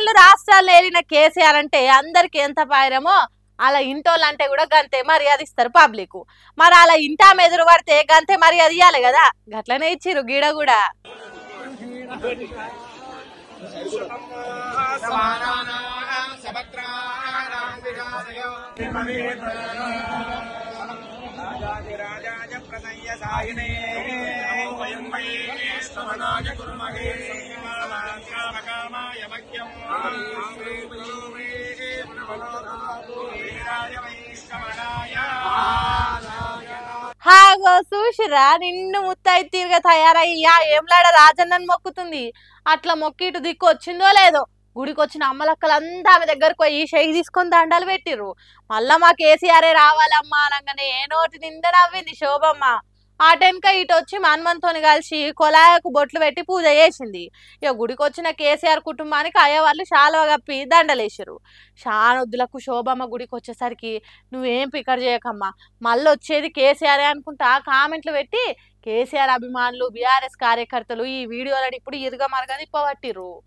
ఏళ్ళు రాష్ట్రాలు ఏలిన కేసీఆర్ అంటే అందరికి ఎంత పాయరమో అలా ఇంటోళ్ళంటే కూడా గంతే మర్యాద ఇస్తారు పబ్లిక్. మరి అలా ఇంటా ఎదురు పడితే గంతే మర్యాద ఇవ్వాలి కదా, గట్లనే ఇచ్చిర్రు గీడ కూడా. హాగో చూసిరా నిన్ను ముత్తైతీరుగా తయారయ్యా ఏంలాడ రాజన్నని మొక్కుతుంది. అట్లా మొక్కి ఇటు దిక్కు వచ్చిందో లేదో గుడికి వచ్చిన అమ్మలక్కలంతా ఆమె దగ్గరకు పోయి షేక్ తీసుకొని దండాలు పెట్టిర్రు. మళ్ళా మా కేసీఆరే రావాలమ్మా అనగానే ఏ నోటి నిండా నవ్వింది శోభమ్మ. ఆ టైంక ఇటు వచ్చి మన్మన్తోని కలిసి కొలాయకు బొట్లు పెట్టి పూజ చేసింది. ఇక గుడికి వచ్చిన కేసీఆర్ కుటుంబానికి అయ్యవాళ్ళు శాలువ కప్పి దండలేసారు. షానొద్దులకు శోభమ్మ గుడికి వచ్చేసరికి నువ్వేం పికర్ చేయకమ్మా, మళ్ళీ వచ్చేది కేసీఆరే అనుకుంటా కామెంట్లు పెట్టి కేసీఆర్ అభిమానులు బీఆర్ఎస్ కార్యకర్తలు ఈ వీడియోలను ఇప్పుడు ఇరుగ మరగ తిప్పబట్టిర్రు.